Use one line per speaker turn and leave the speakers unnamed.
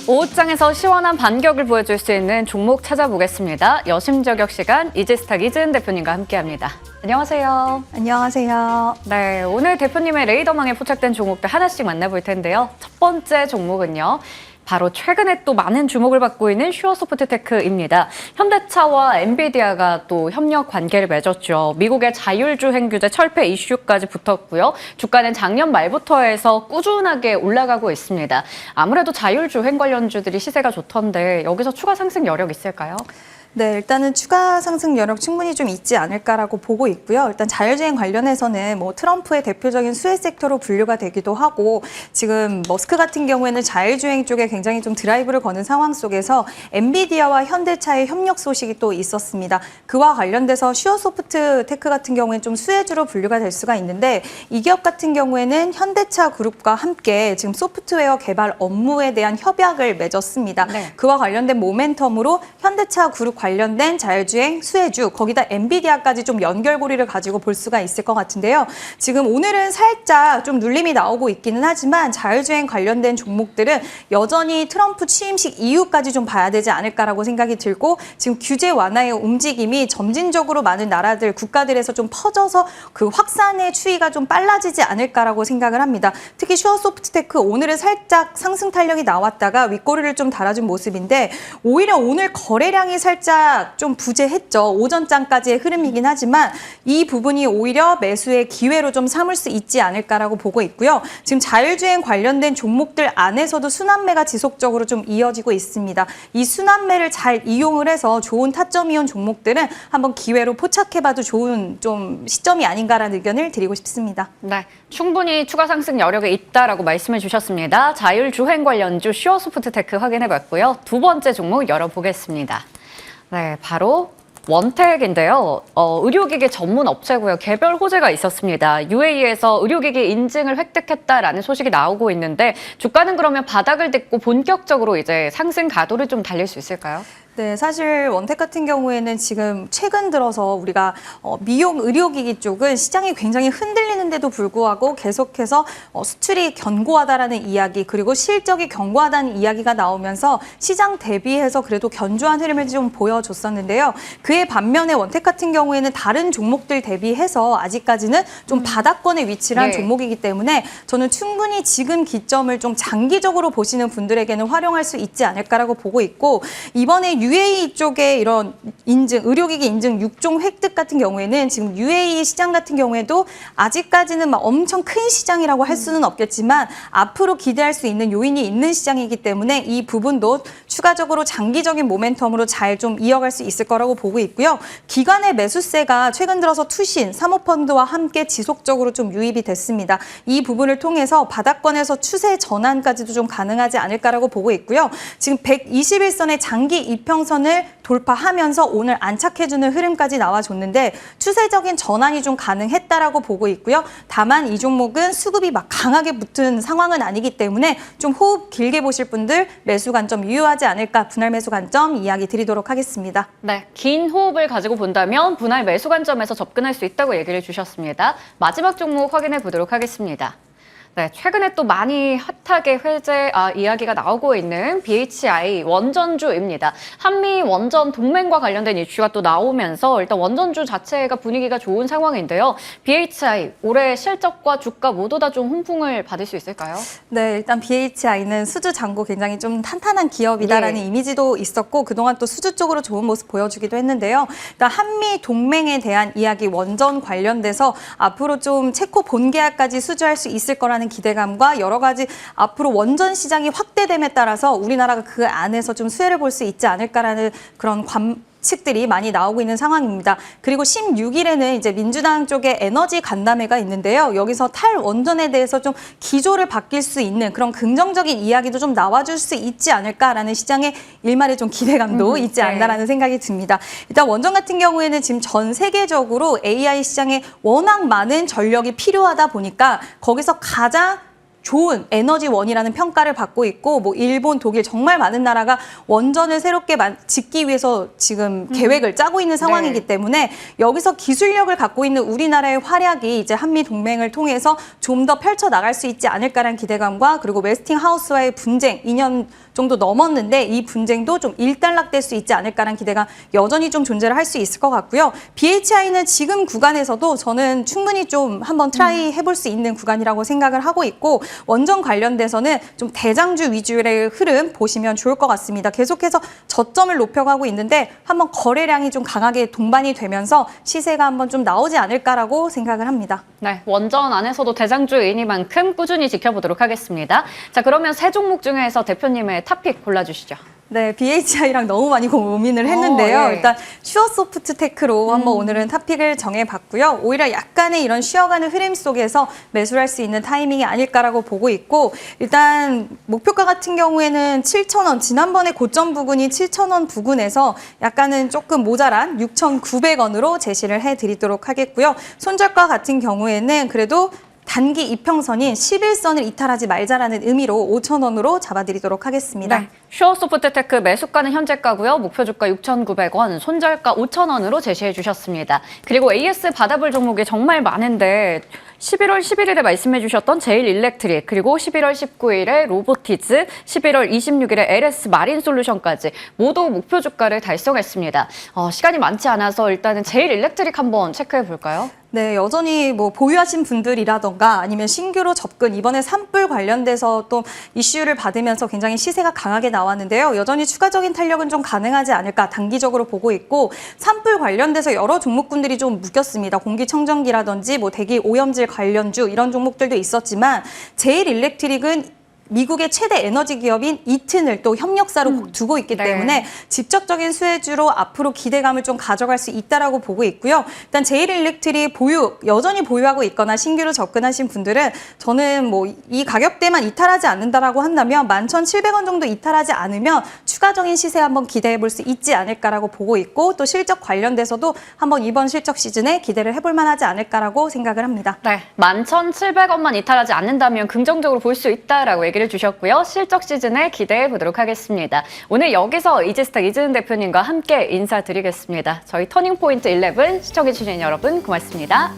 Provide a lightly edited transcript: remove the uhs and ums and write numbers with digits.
오후장에서 시원한 반격을 보여줄 수 있는 종목 찾아보겠습니다. 여심저격 시간 이지스탁 이지은 대표님과 함께합니다. 안녕하세요.
안녕하세요.
네, 오늘 대표님의 레이더망에 포착된 종목들 하나씩 만나볼 텐데요. 첫 번째 종목은요. 바로 최근에 또 많은 주목을 받고 있는 슈어소프트테크입니다. 현대차와 엔비디아가 또 협력 관계를 맺었죠. 미국의 자율주행 규제 철폐 이슈까지 붙었고요. 주가는 작년 말부터 해서 꾸준하게 올라가고 있습니다. 아무래도 자율주행 관련주들이 시세가 좋던데 여기서 추가 상승 여력 있을까요?
네, 일단은 추가 상승 여력 충분히 좀 있지 않을까라고 보고 있고요. 일단 자율주행 관련해서는 뭐 트럼프의 대표적인 수혜 섹터로 분류가 되기도 하고 지금 머스크 같은 경우에는 자율주행 쪽에 굉장히 좀 드라이브를 거는 상황 속에서 엔비디아와 현대차의 협력 소식이 또 있었습니다. 그와 관련돼서 슈어소프트테크 같은 경우에는 좀 수혜주로 분류가 될 수가 있는데 이 기업 같은 경우에는 현대차 그룹과 함께 지금 소프트웨어 개발 업무에 대한 협약을 맺었습니다.
네.
그와 관련된 모멘텀으로 현대차 그룹 관련된 자율주행 수혜주, 거기다 엔비디아까지 좀 연결고리를 가지고 볼 수가 있을 것 같은데요. 지금 오늘은 살짝 좀 눌림이 나오고 있기는 하지만 자율주행 관련된 종목들은 여전히 트럼프 취임식 이후까지 좀 봐야 되지 않을까라고 생각이 들고 지금 규제 완화의 움직임이 점진적으로 많은 나라들, 국가들에서 좀 퍼져서 그 확산의 추이가 좀 빨라지지 않을까라고 생각을 합니다. 특히 슈어소프트테크 오늘은 살짝 상승 탄력이 나왔다가 윗꼬리를 좀 달아준 모습인데 오히려 오늘 거래량이 살짝 좀 부재했죠. 오전장까지의 흐름이긴 하지만 이 부분이 오히려 매수의 기회로 좀 삼을 수 있지 않을까라고 보고 있고요. 지금 자율주행 관련된 종목들 안에서도 순환매가 지속적으로 좀 이어지고 있습니다. 이 순환매를 잘 이용을 해서 좋은 타점이온 종목들은 한번 기회로 포착해봐도 좋은 좀 시점이 아닌가라는 의견을 드리고 싶습니다.
네, 충분히 추가 상승 여력이 있다라고 말씀해 주셨습니다. 자율주행 관련주 슈어소프트테크 확인해봤고요. 두 번째 종목 열어보겠습니다. 네, 바로 원택인데요. 의료기기 전문 업체고요. 개별 호재가 있었습니다. UAE에서 의료기기 인증을 획득했다라는 소식이 나오고 있는데 주가는 그러면 바닥을 딛고 본격적으로 이제 상승 가도를 좀 달릴 수 있을까요?
네, 사실 원택 같은 경우에는 지금 최근 들어서 우리가 미용 의료기기 쪽은 시장이 굉장히 흔들리는데도 불구하고 계속해서 수출이 견고하다라는 이야기 그리고 실적이 견고하다는 이야기가 나오면서 시장 대비해서 그래도 견조한 흐름을 좀 보여줬었는데요. 그에 반면에 원택 같은 경우에는 다른 종목들 대비해서 아직까지는 좀 바닥권에 위치를 한 종목이기 때문에 저는 충분히 지금 기점을 좀 장기적으로 보시는 분들에게는 활용할 수 있지 않을까라고 보고 있고 이번에 UAE 쪽에 이런 인증, 의료기기 인증 6종 획득 같은 경우에는 지금 UAE 시장 같은 경우에도 아직까지는 막 엄청 큰 시장이라고 할 수는 없겠지만 앞으로 기대할 수 있는 요인이 있는 시장이기 때문에 이 부분도 추가적으로 장기적인 모멘텀으로 잘 좀 이어갈 수 있을 거라고 보고 있고요. 기관의 매수세가 최근 들어서 투신, 사모펀드와 함께 지속적으로 좀 유입이 됐습니다. 이 부분을 통해서 바닥권에서 추세 전환까지도 좀 가능하지 않을까라고 보고 있고요. 지금 121선의 장기 이평선을 돌파하면서 오늘 안착해주는 흐름까지 나와줬는데 추세적인 전환이 좀 가능했다라고 보고 있고요. 다만 이 종목은 수급이 막 강하게 붙은 상황은 아니기 때문에 좀 호흡 길게 보실 분들 매수 관점 유효하지 않을까 분할 매수 관점 이야기 드리도록 하겠습니다.
네, 긴 호흡을 가지고 본다면 분할 매수 관점에서 접근할 수 있다고 얘기를 주셨습니다. 마지막 종목 확인해 보도록 하겠습니다. 네, 최근에 또 많이 핫하게 이야기가 나오고 있는 BHI 원전주입니다. 한미 원전 동맹과 관련된 이슈가 또 나오면서 일단 원전주 자체가 분위기가 좋은 상황인데요. BHI 올해 실적과 주가 모두 다 좀 훈풍을 받을 수 있을까요?
네, 일단 BHI는 수주 잔고 굉장히 좀 탄탄한 기업이다라는 이미지도 있었고 그동안 또 수주 쪽으로 좋은 모습 보여주기도 했는데요. 일단 한미 동맹에 대한 이야기 원전 관련돼서 앞으로 좀 체코 본계약까지 수주할 수 있을 거라는 기대감과 여러 가지 앞으로 원전 시장이 확대됨에 따라서 우리나라가 그 안에서 좀 수혜를 볼 수 있지 않을까라는 그런 측들이 많이 나오고 있는 상황입니다. 그리고 16일에는 이제 민주당 쪽에 에너지 간담회가 있는데요. 여기서 탈원전에 대해서 좀 기조를 바뀔 수 있는 그런 긍정적인 이야기도 좀 나와줄 수 있지 않을까라는 시장의 일말의 좀 기대감도 있지 않나라는 생각이 듭니다. 일단 원전 같은 경우에는 지금 전 세계적으로 AI 시장에 워낙 많은 전력이 필요하다 보니까 거기서 가장 좋은 에너지원이라는 평가를 받고 있고 뭐 일본, 독일 정말 많은 나라가 원전을 새롭게 짓기 위해서 지금 계획을 짜고 있는 상황이기 때문에 여기서 기술력을 갖고 있는 우리나라의 활약이 이제 한미 동맹을 통해서 좀 더 펼쳐 나갈 수 있지 않을까라는 기대감과 그리고 웨스팅하우스와의 분쟁 2년 정도 넘었는데 이 분쟁도 좀 일단락될 수 있지 않을까라는 기대가 여전히 좀 존재를 할 수 있을 것 같고요. BHI는 지금 구간에서도 저는 충분히 좀 한번 트라이 해볼 수 있는 구간이라고 생각을 하고 있고 원전 관련돼서는 좀 대장주 위주의 흐름 보시면 좋을 것 같습니다. 계속해서 저점을 높여가고 있는데 한번 거래량이 좀 강하게 동반이 되면서 시세가 한번 좀 나오지 않을까라고 생각을 합니다.
네, 원전 안에서도 대장주이니만큼 꾸준히 지켜보도록 하겠습니다. 자, 그러면 세 종목 중에서 대표님의 탑픽 골라주시죠.
네, BHI랑 너무 많이 고민을 했는데요.
예.
일단 슈어소프트테크로 한번 오늘은 탑픽을 정해봤고요. 오히려 약간의 이런 쉬어가는 흐름 속에서 매수를 할 수 있는 타이밍이 아닐까라고 보고 있고 일단 목표가 같은 경우에는 7,000원, 지난번에 고점 부근이 7,000원 부근에서 약간은 조금 모자란 6,900원으로 제시를 해드리도록 하겠고요. 손절가 같은 경우에는 그래도 단기 이평선인 11선을 이탈하지 말자라는 의미로 5,000원으로 잡아드리도록 하겠습니다.
네, 슈어소프트테크 매수가는 현재가고요. 목표 주가 6,900원, 손절가 5,000원으로 제시해 주셨습니다. 그리고 AS 받아볼 종목이 정말 많은데 11월 11일에 말씀해 주셨던 제일일렉트릭, 그리고 11월 19일에 로보티즈, 11월 26일에 LS 마린솔루션까지 모두 목표 주가를 달성했습니다. 시간이 많지 않아서 일단은 제일일렉트릭 한번 체크해 볼까요?
네, 여전히 뭐 보유하신 분들이라던가 아니면 신규로 접근, 이번에 산불 관련돼서 또 이슈를 받으면서 굉장히 시세가 강하게 나왔는데요. 여전히 추가적인 탄력은 좀 가능하지 않을까 단기적으로 보고 있고 산불 관련돼서 여러 종목군들이 좀 묶였습니다. 공기청정기라든지 뭐 대기 오염질 관련주 이런 종목들도 있었지만 제일일렉트릭은 미국의 최대 에너지 기업인 이튼을 또 협력사로 두고 있기
네.
때문에 직접적인 수혜주로 앞으로 기대감을 좀 가져갈 수 있다라고 보고 있고요. 일단 제일일렉트릭 여전히 보유하고 있거나 신규로 접근하신 분들은 저는 뭐 이 가격대만 이탈하지 않는다라고 한다면 11,700원 정도 이탈하지 않으면 추가적인 시세 한번 기대해 볼 수 있지 않을까라고 보고 있고 또 실적 관련돼서도 한번 이번 실적 시즌에 기대를 해볼 만하지 않을까라고 생각을 합니다.
네, 11,700원만 이탈하지 않는다면 긍정적으로 볼 수 있다라고 얘기를 주셨고요. 실적 시즌에 기대해 보도록 하겠습니다. 오늘 여기서 이지스탁 이지은 대표님과 함께 인사드리겠습니다. 저희 터닝포인트 11 시청해 주신 여러분 고맙습니다.